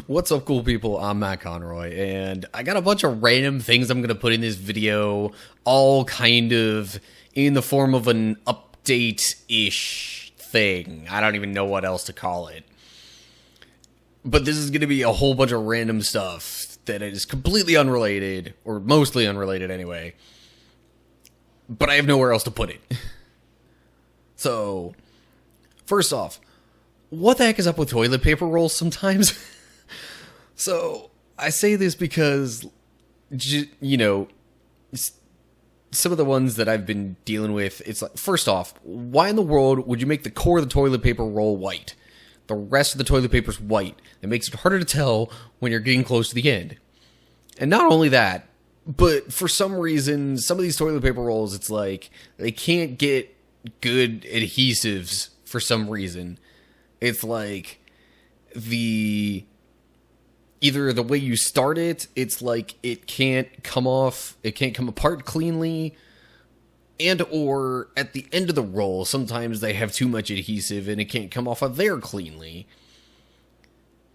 What's up, cool people? I'm Matt Conroy, and I got a bunch of random things I'm going to put in this video, all kind of in the form of an update-ish thing. I don't even know what else to call it. But this is going to be a whole bunch of random stuff that is completely unrelated, or mostly unrelated anyway. But I have nowhere else to put it. So, first off, what the heck is up with toilet paper rolls sometimes? So, I say this because, you know, some of the ones that I've been dealing with, it's like, first off, why in the world would you make the core of the toilet paper roll white? The rest of the toilet paper's white. It makes it harder to tell when you're getting close to the end. And not only that, but for some reason, some of these toilet paper rolls, it's like, they can't get good adhesives for some reason. It's like, either the way you start it, it's like it can't come off, it can't come apart cleanly, and or at the end of the roll, sometimes they have too much adhesive and it can't come off of there cleanly.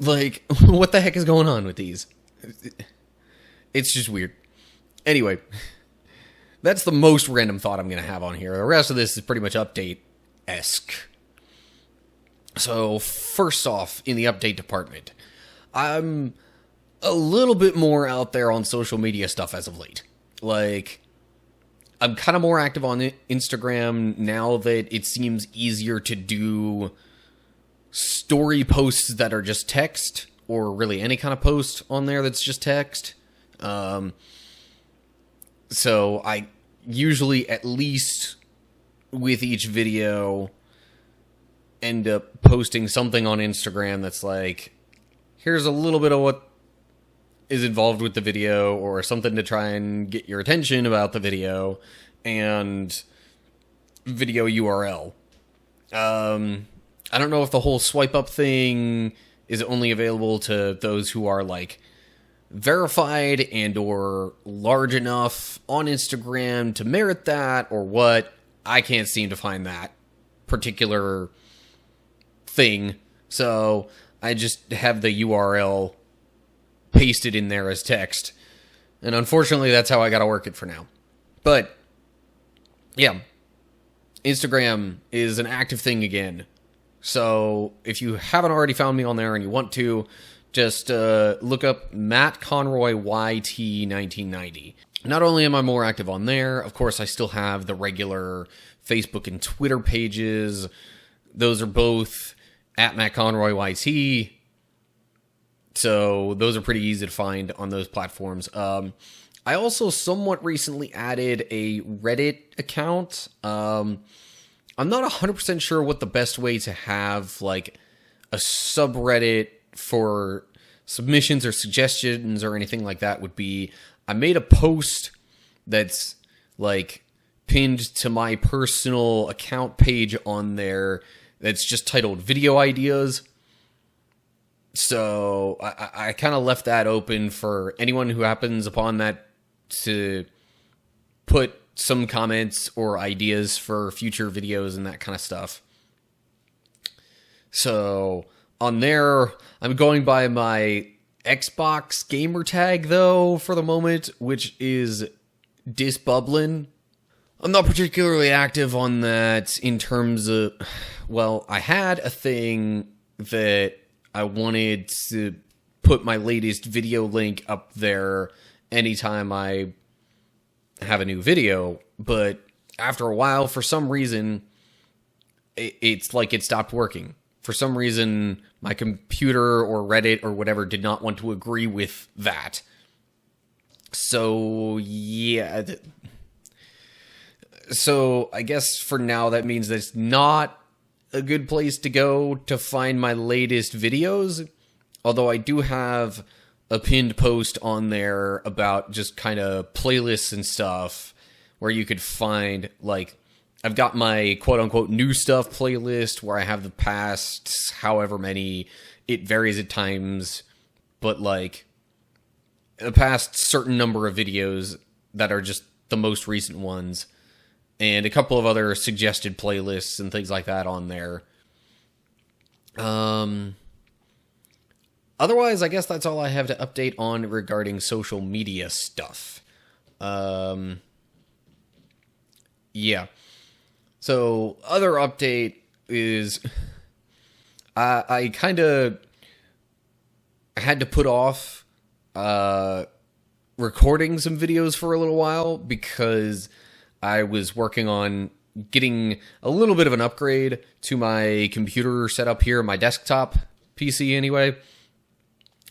Like, what the heck is going on with these? It's just weird. Anyway, that's the most random thought I'm going to have on here. The rest of this is pretty much update-esque. So, first off, in the update department, I'm a little bit more out there on social media stuff as of late. Like, I'm kind of more active on Instagram now that it seems easier to do story posts that are just text, or really any kind of post on there that's just text. So I usually, at least with each video, end up posting something on Instagram that's like, here's a little bit of what is involved with the video, or something to try and get your attention about the video, and video URL. I don't know if the whole swipe up thing is only available to those who are like verified and or large enough on Instagram to merit that, or what. I can't seem to find that particular thing, so I just have the URL pasted in there as text, and unfortunately that's how I gotta work it for now. But yeah, Instagram is an active thing again, so if you haven't already found me on there and you want to, just look up Matt Conroy YT 1990. Not only am I more active on there, of course I still have the regular Facebook and Twitter pages. Those are both at Matt Conroy YT. So those are pretty easy to find on those platforms. I also somewhat recently added a Reddit account. I'm not 100% sure what the best way to have like a subreddit for submissions or suggestions or anything like that would be. I made a post that's like pinned to my personal account page on there that's just titled Video Ideas. So I kind of left that open for anyone who happens upon that to put some comments or ideas for future videos and that kind of stuff. So on there, I'm going by my Xbox gamer tag, though, for the moment, which is Disbublin. I'm not particularly active on that in terms of, well, I had a thing that I wanted to put my latest video link up there anytime I have a new video, but after a while, for some reason, it's like it stopped working. For some reason, my computer or Reddit or whatever did not want to agree with that. So, yeah. So, I guess for now, that means that it's not a good place to go to find my latest videos. Although I do have a pinned post on there about just kind of playlists and stuff where you could find, like, I've got my quote-unquote new stuff playlist where I have the past however many. It varies at times, but, like, the past certain number of videos that are just the most recent ones, and a couple of other suggested playlists and things like that on there. Otherwise, I guess that's all I have to update on regarding social media stuff. Yeah. So, other update is I kind of had to put off recording some videos for a little while because I was working on getting a little bit of an upgrade to my computer setup here, my desktop PC anyway.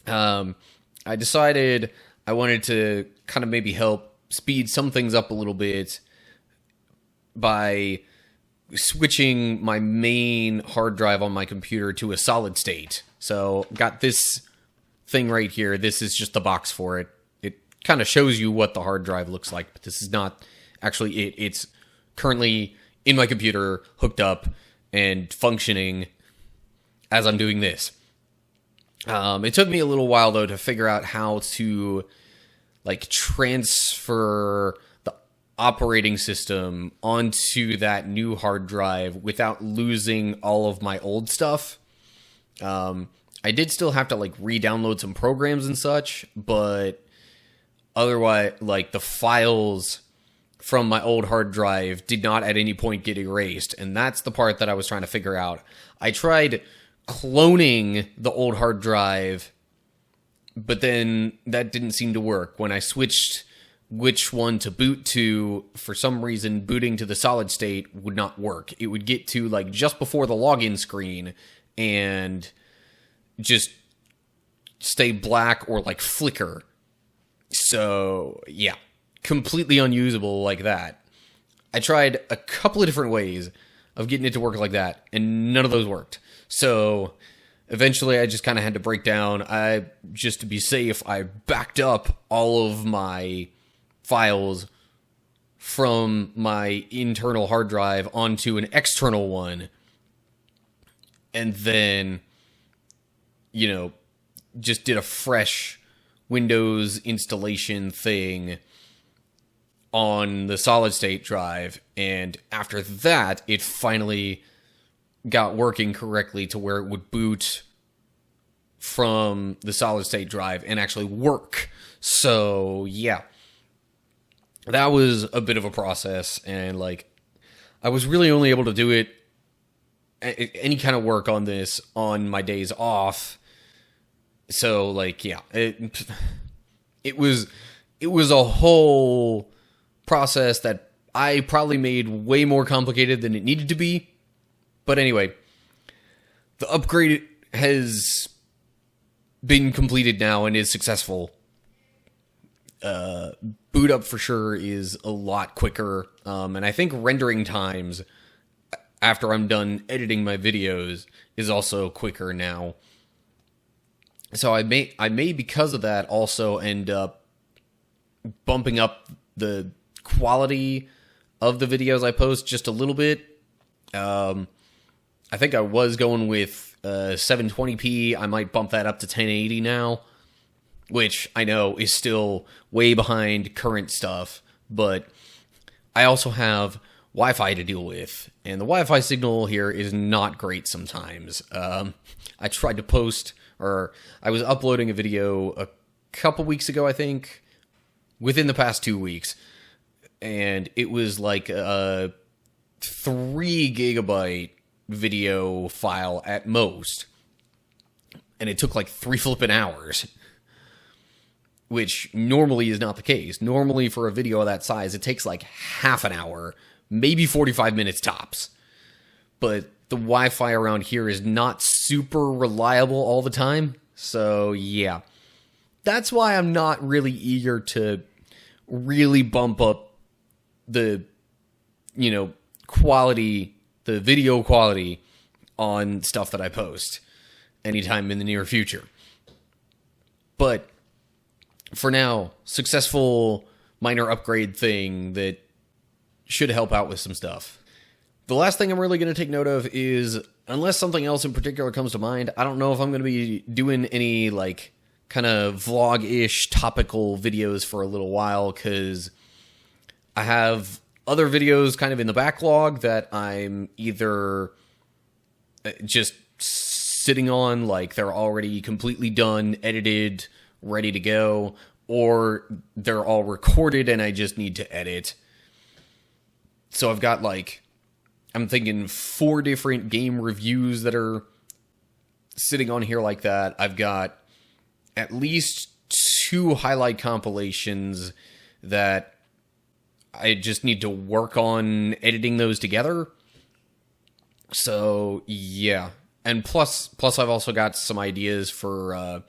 I decided I wanted to kind of maybe help speed some things up a little bit by switching my main hard drive on my computer to a solid state. So got this thing right here. This is just the box for it. It kind of shows you what the hard drive looks like, but this is not actually it. It's currently in my computer, hooked up and functioning as I'm doing this. It took me a little while though to figure out how to transfer the operating system onto that new hard drive without losing all of my old stuff. I did still have to re-download some programs and such, but otherwise, the files from my old hard drive did not at any point get erased, and that's the part that I was trying to figure out. I tried cloning the old hard drive, but then that didn't seem to work. When I switched which one to boot to, for some reason, booting to the solid state would not work. It would get to just before the login screen and just stay black or flicker. So yeah, completely unusable like that. I tried a couple of different ways of getting it to work like that, and none of those worked. So eventually I just kind of had to break down. Just to be safe, I backed up all of my files from my internal hard drive onto an external one, and then just did a fresh Windows installation thing on the solid state drive, and after that it finally got working correctly to where it would boot from the solid state drive and actually work. So yeah, that was a bit of a process, and I was really only able to do it, any kind of work on this, on my days off. So yeah, it was a whole process that I probably made way more complicated than it needed to be. But anyway, the upgrade has been completed now and is successful. Boot up for sure is a lot quicker, and I think rendering times after I'm done editing my videos is also quicker now. So I may because of that also end up bumping up the quality of the videos I post just a little bit. I think I was going with 720p. I might bump that up to 1080 now, which I know is still way behind current stuff, but I also have Wi-Fi to deal with, and the Wi-Fi signal here is not great sometimes. I tried to post, or I was uploading a video a couple weeks ago, I think, within the past 2 weeks, and it was a 3 gigabyte video file at most, and it took 3 flipping hours, which normally is not the case. Normally for a video of that size, it takes half an hour, maybe 45 minutes tops. But the Wi-Fi around here is not super reliable all the time. So yeah, that's why I'm not really eager to really bump up the, quality, the video quality on stuff that I post anytime in the near future. But for now, successful minor upgrade thing that should help out with some stuff. The last thing I'm really going to take note of is, unless something else in particular comes to mind, I don't know if I'm going to be doing any kind of vlog-ish topical videos for a little while, because I have other videos kind of in the backlog that I'm either just sitting on, like they're already completely done, edited, ready to go, or they're all recorded and I just need to edit. So I've got like, I'm thinking 4 different game reviews that are sitting on here like that. I've got at least 2 highlight compilations that I just need to work on editing those together. So yeah, and plus I've also got some ideas for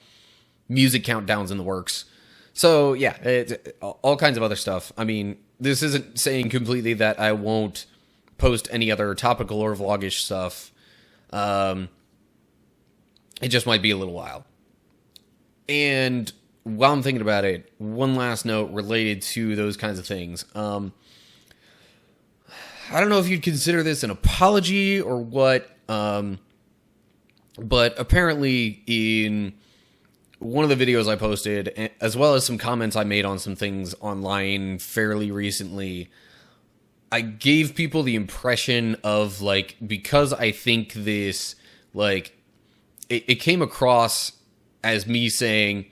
music countdowns in the works. So yeah, all kinds of other stuff. I mean, this isn't saying completely that I won't post any other topical or vlogish stuff. It just might be a little while. And while I'm thinking about it, one last note related to those kinds of things. I don't know if you'd consider this an apology or what, but apparently in one of the videos I posted, as well as some comments I made on some things online fairly recently, I gave people the impression of, like, because I think this, like, it came across as me saying,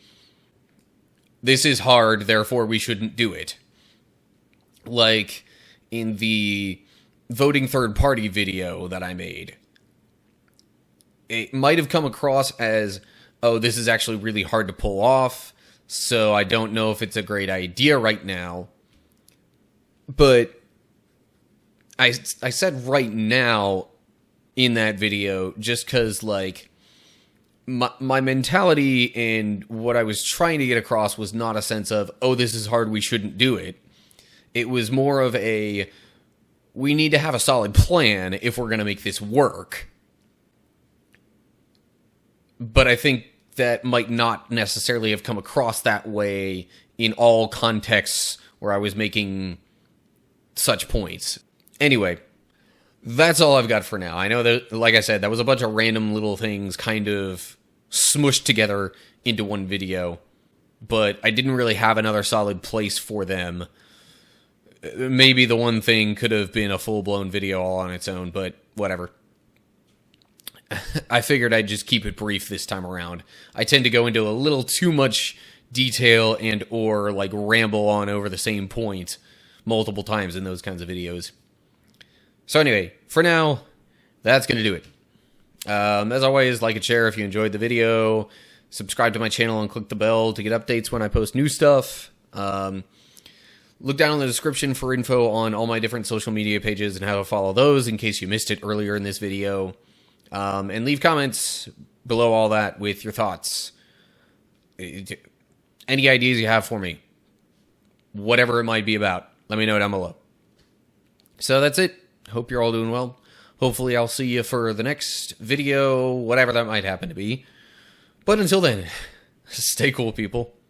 this is hard, therefore we shouldn't do it. Like, in the voting third party video that I made, it might have come across as, oh, this is actually really hard to pull off, so I don't know if it's a great idea right now. But I said right now in that video just because, like, my mentality and what I was trying to get across was not a sense of, oh, this is hard, we shouldn't do it. It was more of a, we need to have a solid plan if we're going to make this work. But I think that might not necessarily have come across that way in all contexts where I was making such points. Anyway, that's all I've got for now. I know that, like I said, that was a bunch of random little things kind of smushed together into one video, but I didn't really have another solid place for them. Maybe the one thing could have been a full-blown video all on its own, but whatever. I figured I'd just keep it brief this time around. I tend to go into a little too much detail and or like ramble on over the same point multiple times in those kinds of videos. So anyway, for now, that's going to do it. As always, like and share if you enjoyed the video. Subscribe to my channel and click the bell to get updates when I post new stuff. Look down in the description for info on all my different social media pages and how to follow those in case you missed it earlier in this video. And leave comments below all that with your thoughts. Any ideas you have for me. Whatever it might be about. Let me know down below. So that's it. Hope you're all doing well. Hopefully I'll see you for the next video, whatever that might happen to be. But until then, stay cool, people.